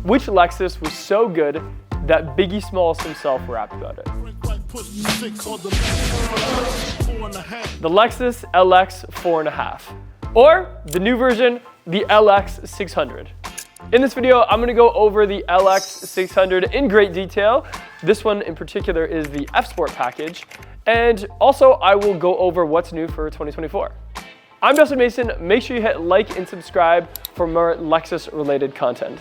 which Lexus was so good that Biggie Smalls himself rapped about it. The Lexus LX 4.5, or the new version, the LX 600. In this video, I'm going to go over the LX 600 in great detail. This one in particular is the F Sport package, and also I will go over what's new for 2024. I'm Dustin Mason. Make sure you hit like and subscribe for more Lexus related content.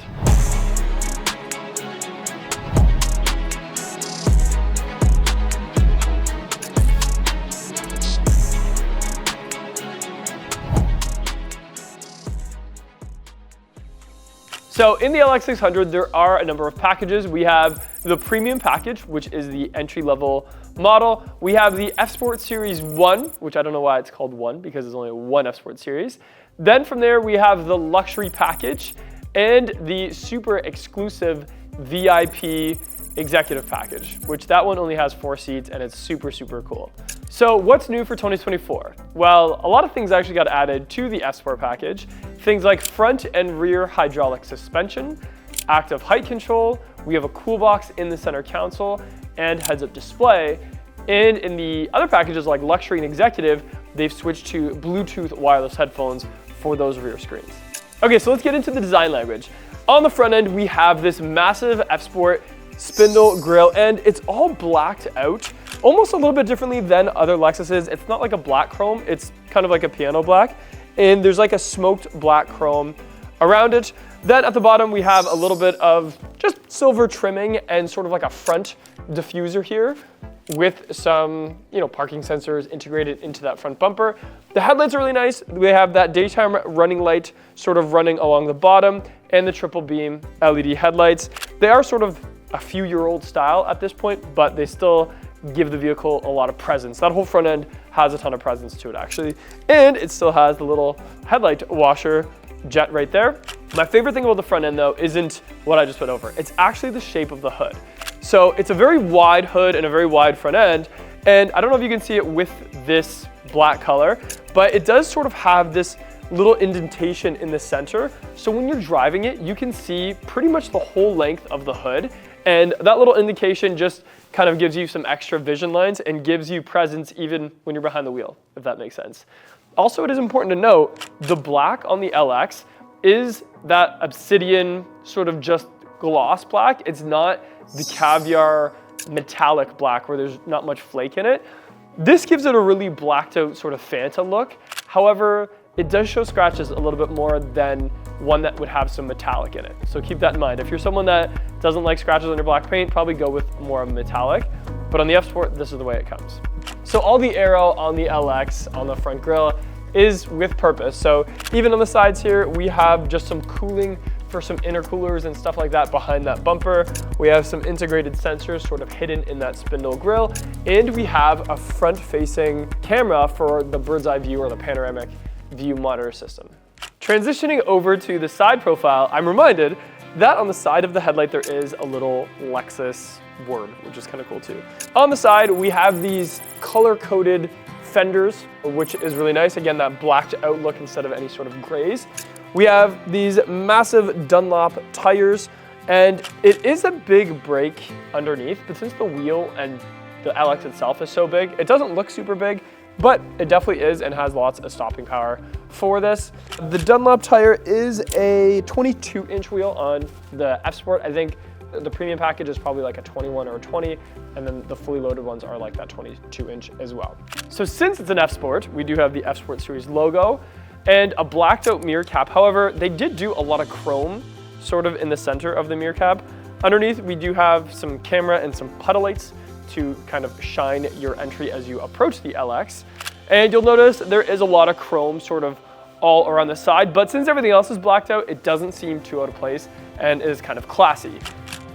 So in the LX 600, there are a number of packages. We have the premium package, which is the entry-level model. We have the F Sport Series 1, which I don't know why it's called 1, because there's only one F Sport Series. Then from there, we have the luxury package and the super exclusive VIP executive package, which that one only has 4 seats and it's super, super cool. So what's new for 2024? Well, a lot of things actually got added to the F Sport package. Things like front and rear hydraulic suspension, active height control, we have a cool box in the center console, and heads-up display. And in the other packages like luxury and executive, they've switched to Bluetooth wireless headphones for those rear screens. Okay, so let's get into the design language. On the front end, we have this massive F Sport spindle grille, and it's all blacked out, almost a little bit differently than other Lexuses. It's not like a black chrome, it's kind of like a piano black, and there's like a smoked black chrome around it. Then at the bottom, we have a little bit of just silver trimming and sort of like a front diffuser here with some, parking sensors integrated into that front bumper. The headlights are really nice. We have that daytime running light sort of running along the bottom and the triple beam LED headlights. They are sort of a few-year-old style at this point, but they still give the vehicle a lot of presence. That whole front end has a ton of presence to it actually. And it still has the little headlight washer jet right there. My favorite thing about the front end though isn't what I just went over. It's actually the shape of the hood. So it's a very wide hood and a very wide front end. And I don't know if you can see it with this black color, but it does sort of have this little indentation in the center. So when you're driving it, you can see pretty much the whole length of the hood. And that little indication just kind of gives you some extra vision lines and gives you presence even when you're behind the wheel, if that makes sense. Also, it is important to note, the black on the LX is that obsidian sort of just gloss black. It's not the caviar metallic black where there's not much flake in it. This gives it a really blacked out sort of Fanta look. However, it does show scratches a little bit more than one that would have some metallic in it. So keep that in mind. If you're someone that doesn't like scratches on your black paint, probably go with more of a metallic. But on the F Sport, this is the way it comes. So all the aero on the LX on the front grille is with purpose. So even on the sides here, we have just some cooling for some intercoolers and stuff like that behind that bumper. We have some integrated sensors sort of hidden in that spindle grille. And we have a front-facing camera for the bird's eye view or the panoramic view monitor system. Transitioning over to the side profile, I'm reminded that on the side of the headlight there is a little Lexus word, which is kind of cool too. On the side, we have these color-coded fenders, which is really nice. Again, that blacked out look instead of any sort of grays. We have these massive Dunlop tires, and it is a big brake underneath, but since the wheel and the LX itself is so big, it doesn't look super big, but it definitely is and has lots of stopping power for this. The Dunlop tire is a 22-inch wheel on the F Sport. I think the premium package is probably like a 21 or a 20, and then the fully loaded ones are like that 22-inch as well. So since it's an F Sport, we do have the F Sport Series logo and a blacked out mirror cap. However, they did do a lot of chrome sort of in the center of the mirror cap. Underneath, we do have some camera and some puddle lights to kind of shine your entry as you approach the LX. And you'll notice there is a lot of chrome sort of all around the side, but since everything else is blacked out, it doesn't seem too out of place and is kind of classy.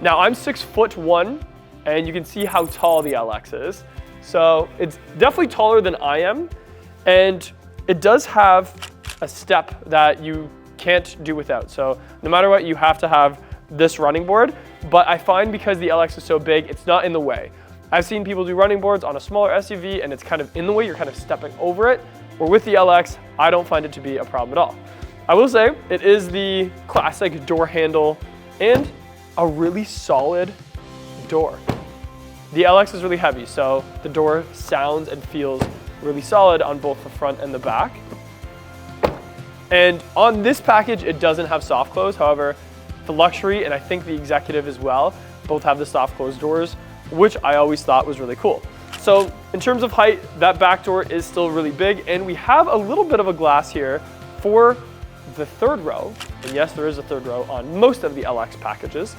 Now I'm 6'1", and you can see how tall the LX is. So it's definitely taller than I am, and it does have a step that you can't do without. So no matter what, you have to have this running board, but I find because the LX is so big, it's not in the way. I've seen people do running boards on a smaller SUV and it's kind of in the way, you're kind of stepping over it. Or with the LX, I don't find it to be a problem at all. I will say it is the classic door handle and a really solid door. The LX is really heavy, so the door sounds and feels really solid on both the front and the back. And on this package, it doesn't have soft close. However, the luxury, and I think the executive as well, both have the soft close doors, which I always thought was really cool. So in terms of height, that back door is still really big, and we have a little bit of a glass here for the third row. And yes, there is a third row on most of the LX packages,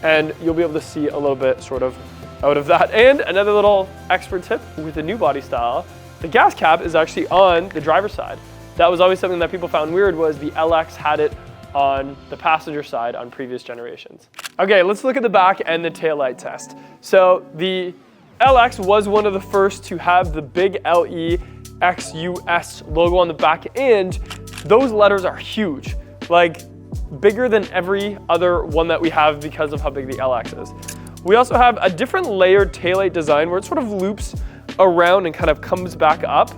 and you'll be able to see a little bit sort of out of that. And another little expert tip with the new body style, the gas cap is actually on the driver's side. That was always something that people found weird, was the LX had it on the passenger side on previous generations. Okay, let's look at the back and the taillight test. So the LX was one of the first to have the big LEXUS logo on the back, and those letters are huge, like bigger than every other one that we have because of how big the LX is. We also have a different layered taillight design where it sort of loops around and kind of comes back up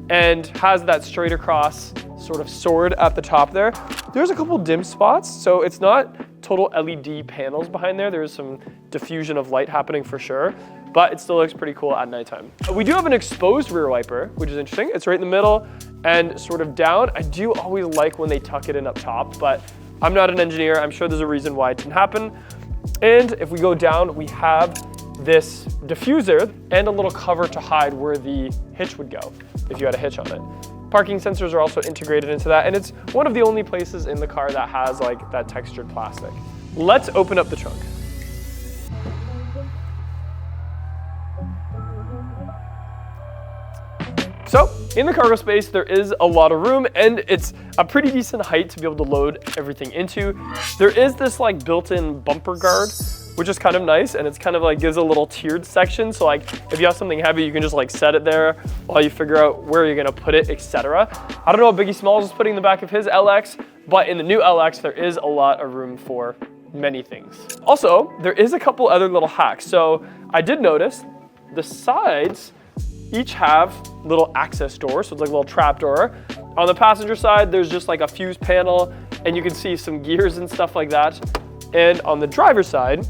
and has that straight across sort of sword at the top there. There's a couple dim spots, so it's not total LED panels behind there. There's some diffusion of light happening for sure, but it still looks pretty cool at nighttime. We do have an exposed rear wiper, which is interesting. It's right in the middle and sort of down. I do always like when they tuck it in up top, but I'm not an engineer. I'm sure there's a reason why it didn't happen. And if we go down, we have this diffuser and a little cover to hide where the hitch would go if you had a hitch on it. Parking sensors are also integrated into that, and it's one of the only places in the car that has like that textured plastic. Let's open up the trunk. So in the cargo space, there is a lot of room, and it's a pretty decent height to be able to load everything into. There is this like built-in bumper guard, which is kind of nice, and it's kind of like gives a little tiered section. So like if you have something heavy, you can just like set it there while you figure out where you're gonna put it, etc. I don't know what Biggie Smalls is putting in the back of his LX, but in the new LX, there is a lot of room for many things. Also, there is a couple other little hacks. So I did notice the sides each have little access doors, so it's like a little trap door. On the passenger side, there's just like a fuse panel, and you can see some gears and stuff like that. And on the driver's side,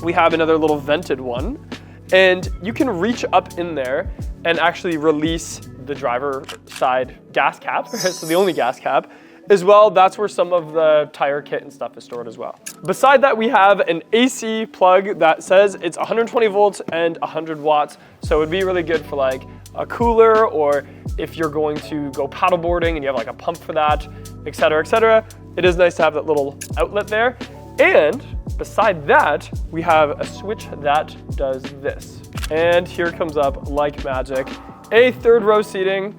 we have another little vented one, and you can reach up in there and actually release the driver side gas cap, so the only gas cap. As well, that's where some of the tire kit and stuff is stored as well. Beside that, we have an AC plug that says it's 120 volts and 100 watts. So it would be really good for like a cooler, or if you're going to go paddleboarding and you have like a pump for that, etc., etc. It is nice to have that little outlet there. And beside that, we have a switch that does this. And here comes up like magic, a third row seating.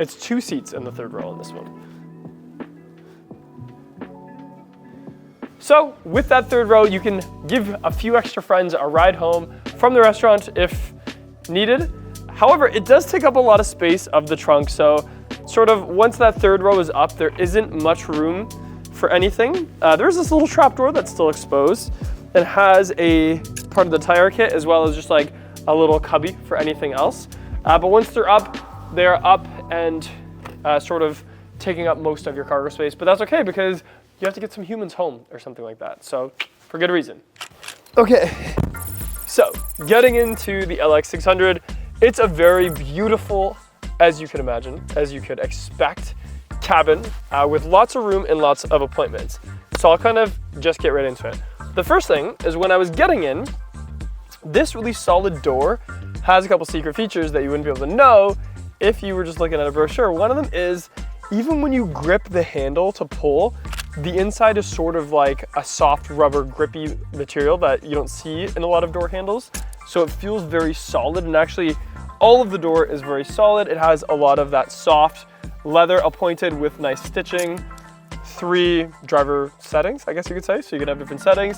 It's 2 seats in the third row on this one. So with that third row, you can give a few extra friends a ride home from the restaurant if needed. However, it does take up a lot of space of the trunk. So sort of once that third row is up, there isn't much room for anything. There's this little trap door that's still exposed and has a part of the tire kit as well as just like a little cubby for anything else. But once they're up and sort of taking up most of your cargo space, but that's okay because you have to get some humans home or something like that. So for good reason. Okay, so getting into the LX600, it's a very beautiful, as you can imagine, as you could expect, cabin with lots of room and lots of appointments. So I'll kind of just get right into it. The first thing is when I was getting in, this really solid door has a couple secret features that you wouldn't be able to know if you were just looking at a brochure. One of them is, even when you grip the handle to pull, the inside is sort of like a soft rubber grippy material that you don't see in a lot of door handles. So it feels very solid, and actually all of the door is very solid. It has a lot of that soft leather appointed with nice stitching. 3 driver settings, I guess you could say, so you can have different settings.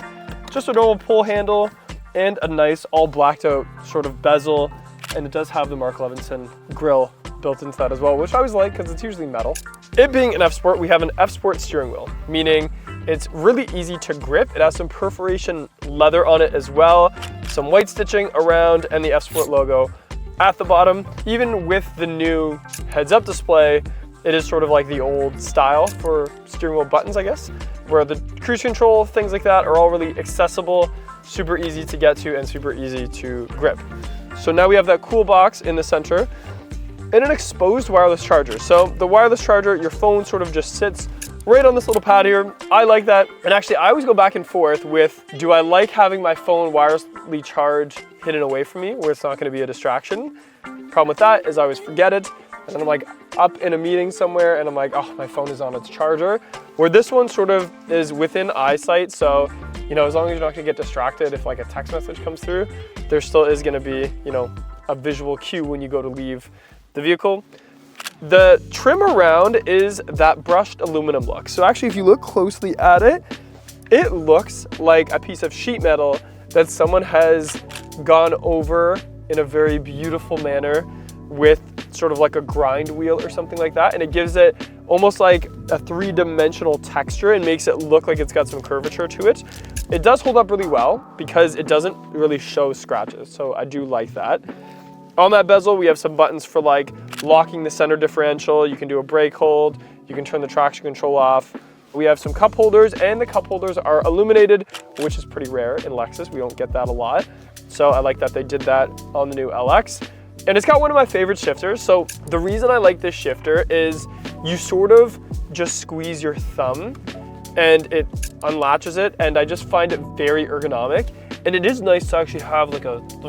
Just a normal pull handle and a nice all blacked out sort of bezel. And it does have the Mark Levinson grille built into that as well, which I always like because it's usually metal. It being an F-Sport, we have an F-Sport steering wheel, meaning it's really easy to grip. It has some perforation leather on it as well, some white stitching around, and the F-Sport logo at the bottom. Even with the new heads-up display, it is sort of like the old style for steering wheel buttons, I guess, where the cruise control, things like that are all really accessible, super easy to get to, and super easy to grip. So now we have that cool box in the center and an exposed wireless charger. So the wireless charger, your phone sort of just sits right on this little pad here. I like that. And actually, I always go back and forth with, do I like having my phone wirelessly charged hidden away from me where it's not going to be a distraction? Problem with that is I always forget it. And then I'm like up in a meeting somewhere and I'm like, oh, my phone is on its charger. Where this one sort of is within eyesight. So, you know, as long as you're not going to get distracted if like a text message comes through, there still is going to be, you know, a visual cue when you go to leave the vehicle. The trim around is that brushed aluminum look. So actually, if you look closely at it, it looks like a piece of sheet metal that someone has gone over in a very beautiful manner with sort of like a grind wheel or something like that. And it gives it almost like a three-dimensional texture and makes it look like it's got some curvature to it. It does hold up really well because it doesn't really show scratches. So I do like that. On that bezel, we have some buttons for like locking the center differential. You can do a brake hold. You can turn the traction control off. We have some cup holders, and the cup holders are illuminated, which is pretty rare in Lexus. We don't get that a lot. So I like that they did that on the new LX. And it's got one of my favorite shifters. So the reason I like this shifter is you sort of just squeeze your thumb and it unlatches it. And I just find it very ergonomic. And it is nice to actually have like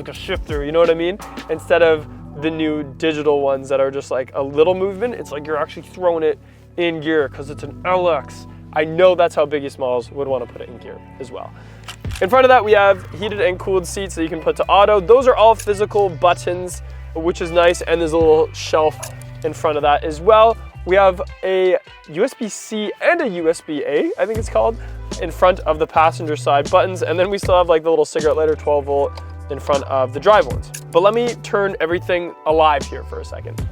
a shifter, you know what I mean? Instead of the new digital ones that are just like a little movement, it's like you're actually throwing it in gear because it's an LX. I know that's how Biggie Smalls would want to put it in gear as well. In front of that, we have heated and cooled seats that you can put to auto. Those are all physical buttons, which is nice. And there's a little shelf in front of that as well. We have a USB-C and a USB-A, I think it's called, in front of the passenger side buttons. And then we still have like the little cigarette lighter 12 volt in front of the drive ones. But let me turn everything alive here for a second.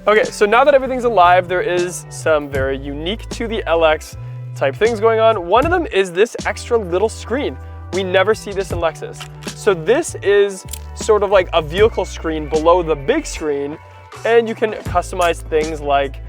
Okay, so now that everything's alive, there is some very unique to the LX type things going on. One of them is this extra little screen. We never see this in Lexus. So this is sort of like a vehicle screen below the big screen, and you can customize things like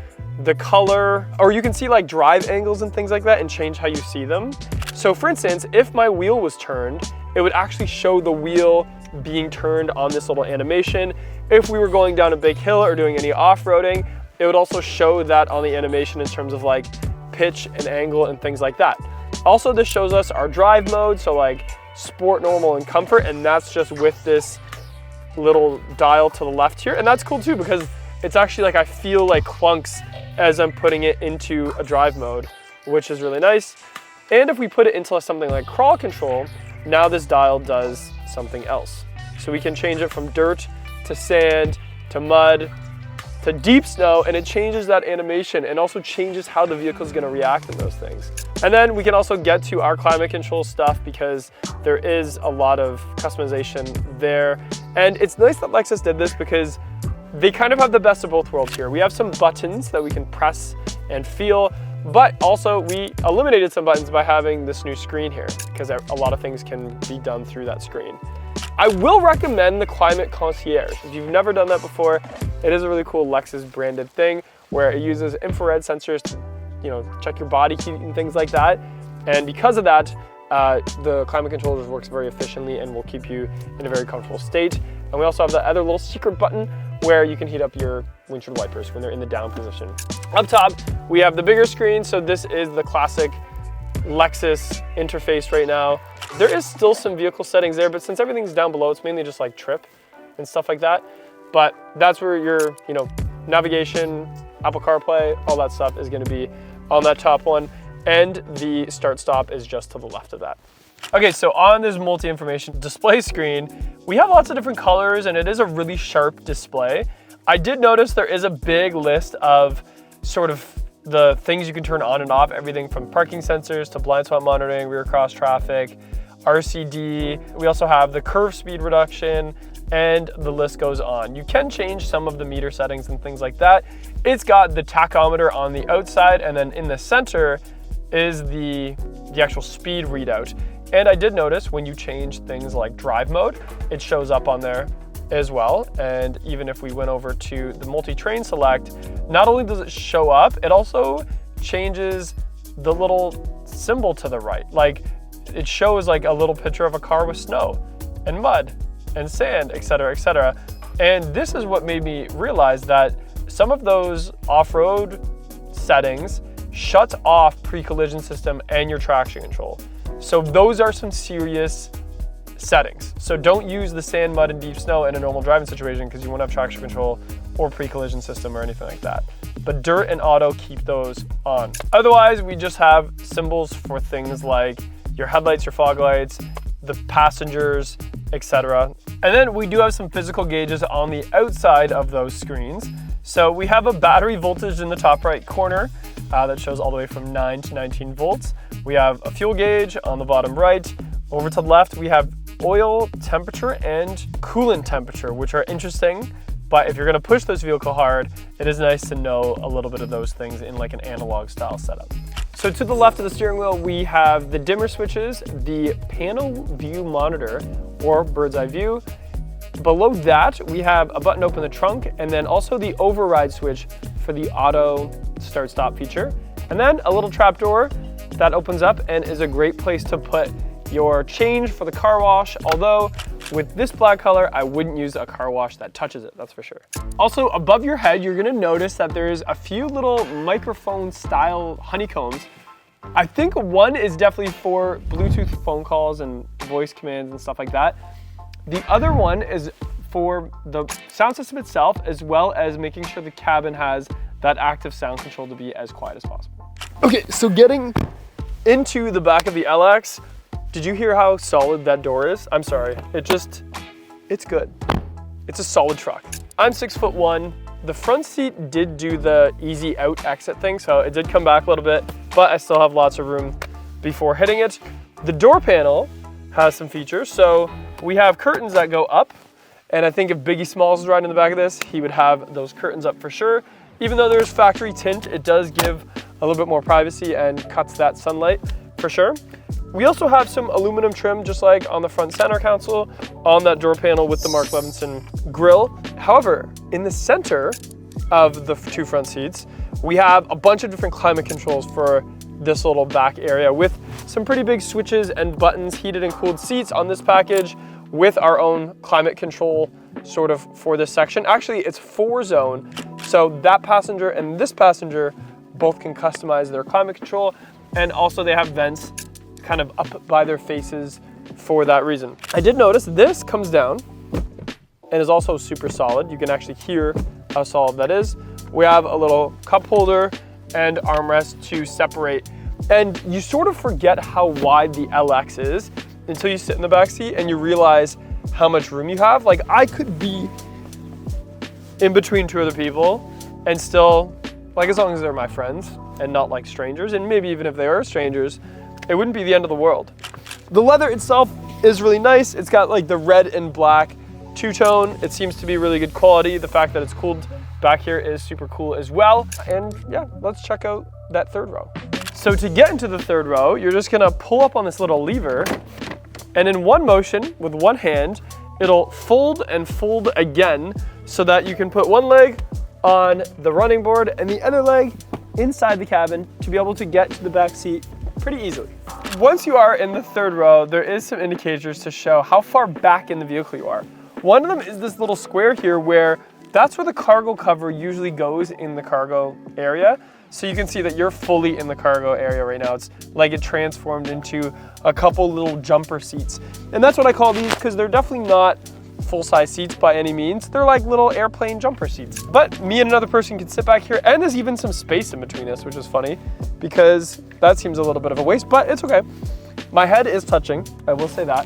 the color, or you can see like drive angles and things like that and change how you see them. So for instance, if my wheel was turned, it would actually show the wheel being turned on this little animation. If we were going down a big hill or doing any off-roading, it would also show that on the animation in terms of like pitch and angle and things like that. Also, this shows us our drive mode, so like sport, normal, and comfort, and that's just with this little dial to the left here. And that's cool too, because it's actually like I feel like clunks as I'm putting it into a drive mode, which is really nice. And if we put it into something like crawl control, now this dial does something else. So we can change it from dirt to sand to mud to deep snow, and it changes that animation and also changes how the vehicle is going to react in those things. And then we can also get to our climate control stuff because there is a lot of customization there. And it's nice that Lexus did this because they kind of have the best of both worlds here. We have some buttons that we can press and feel, but also we eliminated some buttons by having this new screen here because a lot of things can be done through that screen. I will recommend the Climate Concierge. If you've never done that before, it is a really cool Lexus branded thing where it uses infrared sensors to, you know, check your body heat and things like that. And because of that, the climate controller works very efficiently and will keep you in a very comfortable state. And we also have that other little secret button where you can heat up your windshield wipers when they're in the down position. Up top, we have the bigger screen. So this is the classic Lexus interface right now. There is still some vehicle settings there, but since everything's down below, it's mainly just like trip and stuff like that. But that's where your, you know, navigation, Apple CarPlay, all that stuff is going to be on that top one. And the start stop is just to the left of that. Okay, so on this multi-information display screen, we have lots of different colors and it is a really sharp display. I did notice there is a big list of sort of the things you can turn on and off, everything from parking sensors to blind spot monitoring, rear cross traffic, RCD. We also have the curve speed reduction, and the list goes on. You can change some of the meter settings and things like that. It's got the tachometer on the outside, and then in the center is the actual speed readout. And I did notice when you change things like drive mode, it shows up on there as well. And even if we went over to the multi-train select, not only does it show up, it also changes the little symbol to the right. Like it shows like a little picture of a car with snow and mud and sand, etc., etc. And this is what made me realize that some of those off-road settings shut off pre-collision system and your traction control. So those are some serious settings. So don't use the sand, mud, and deep snow in a normal driving situation because you won't have traction control or pre-collision system or anything like that. But dirt and auto, keep those on. Otherwise, we just have symbols for things like your headlights, your fog lights, the passengers, etc. And then we do have some physical gauges on the outside of those screens. So we have a battery voltage in the top right corner that shows all the way from 9 to 19 volts. We have a fuel gauge on the bottom right. Over to the left, we have oil temperature and coolant temperature, which are interesting. But if you're gonna push this vehicle hard, it is nice to know a little bit of those things in like an analog style setup. So to the left of the steering wheel, we have the dimmer switches, the panel view monitor or bird's eye view. Below that, we have a button to open the trunk and then also the override switch for the auto start stop feature. And then a little trap door that opens up and is a great place to put your change for the car wash, although with this black color, I wouldn't use a car wash that touches it, that's for sure. Also, above your head, you're gonna notice that there's a few little microphone style honeycombs. I think one is definitely for Bluetooth phone calls and voice commands and stuff like that. The other one is for the sound system itself, as well as making sure the cabin has that active sound control to be as quiet as possible. Okay, so getting into the back of the LX, did you hear how solid that door is? I'm sorry, it's good. It's a solid truck. I'm 6'1". The front seat did do the easy out exit thing, so it did come back a little bit, but I still have lots of room before hitting it. The door panel has some features. So we have curtains that go up, and I think if Biggie Smalls was riding in the back of this, he would have those curtains up for sure. Even though there's factory tint, it does give a little bit more privacy and cuts that sunlight for sure. We also have some aluminum trim, just like on the front center console, on that door panel with the Mark Levinson grille. However, in the center of the two front seats, we have a bunch of different climate controls for this little back area with some pretty big switches and buttons, heated and cooled seats on this package with our own climate control sort of for this section. Actually, it's 4-zone, so that passenger and this passenger both can customize their climate control, and also they have vents kind of up by their faces for that reason. I did notice this comes down and is also super solid. You can actually hear how solid that is. We have a little cup holder and armrest to separate. And you sort of forget how wide the LX is until you sit in the back seat and you realize how much room you have. Like, I could be in between two other people and still, like, as long as they're my friends and not like strangers, and maybe even if they are strangers, it wouldn't be the end of the world. The leather itself is really nice. It's got like the red and black two-tone. It seems to be really good quality. The fact that it's cooled back here is super cool as well. And yeah, let's check out that third row. So to get into the third row, you're just gonna pull up on this little lever, and in one motion with one hand, it'll fold and fold again so that you can put one leg on the running board and the other leg inside the cabin to be able to get to the back seat pretty easily. Once you are in the third row, there is some indicators to show how far back in the vehicle you are. One of them is this little square here where that's where the cargo cover usually goes in the cargo area. So you can see that you're fully in the cargo area right now. It's like it transformed into a couple little jumper seats. And that's what I call these because they're definitely not full-size seats by any means. They're like little airplane jumper seats. But me and another person can sit back here, and there's even some space in between us, which is funny because that seems a little bit of a waste, but it's okay. My head is touching, I will say that.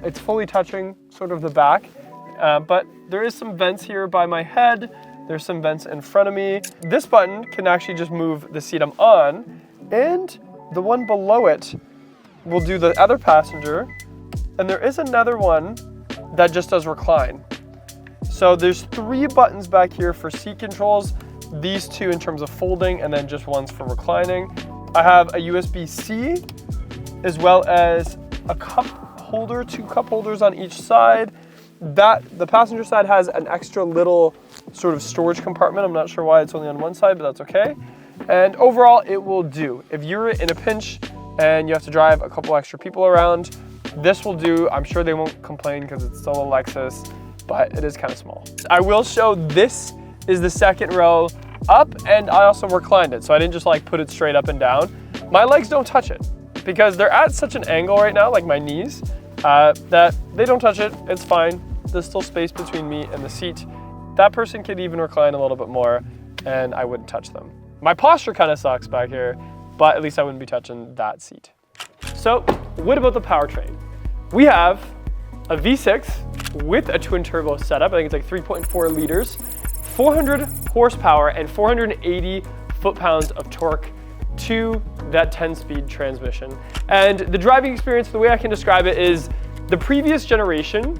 It's fully touching sort of the back, but there is some vents here by my head. There's some vents in front of me. This button can actually just move the seat I'm on, and the one below it will do the other passenger, and there is another one that just does recline. So there's 3 buttons back here for seat controls, these 2 in terms of folding, and then just one's for reclining. I have a USB-C, as well as a cup holder, 2 cup holders on each side, the passenger side has an extra little sort of storage compartment. I'm not sure why it's only on one side, but that's okay. And overall, it will do. If you're in a pinch and you have to drive a couple extra people around, this will do. I'm sure they won't complain because it's still a Lexus, but it is kind of small. I will show this is the second row up, and I also reclined it. So I didn't just like put it straight up and down. My legs don't touch it because they're at such an angle right now, like my knees, that they don't touch it. It's fine. There's still space between me and the seat. That person could even recline a little bit more and I wouldn't touch them. My posture kind of sucks back here, but at least I wouldn't be touching that seat. So what about the powertrain? We have a V6 with a twin turbo setup. I think it's like 3.4 liters, 400 horsepower and 480 foot-pounds of torque to that 10-speed transmission. And the driving experience, the way I can describe it is the previous generation,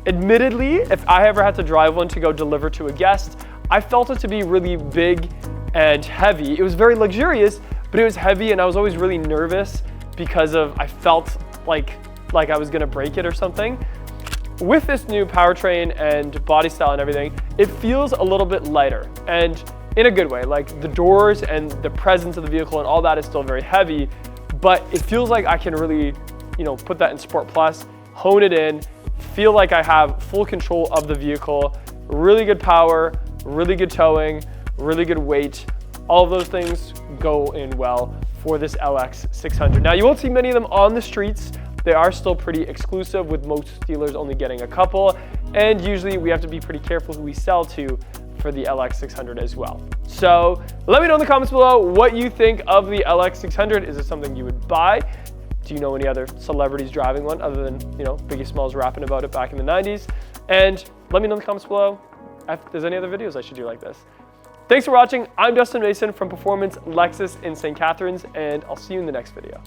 admittedly, if I ever had to drive one to go deliver to a guest, I felt it to be really big and heavy. It was very luxurious, but it was heavy and I was always really nervous because I felt like I was gonna break it or something. With this new powertrain and body style and everything, it feels a little bit lighter and in a good way. Like the doors and the presence of the vehicle and all that is still very heavy, but it feels like I can really, put that in Sport Plus, hone it in, feel like I have full control of the vehicle, really good power, really good towing, really good weight. All of those things go in well for this LX 600. Now you won't see many of them on the streets. They are still pretty exclusive, with most dealers only getting a couple. And usually we have to be pretty careful who we sell to for the LX 600 as well. So let me know in the comments below what you think of the LX 600. Is it something you would buy? Do you know any other celebrities driving one other than, Biggie Smalls rapping about it back in the 90s? And let me know in the comments below if there's any other videos I should do like this. Thanks for watching. I'm Dustin Mason from Performance Lexus in St. Catharines, and I'll see you in the next video.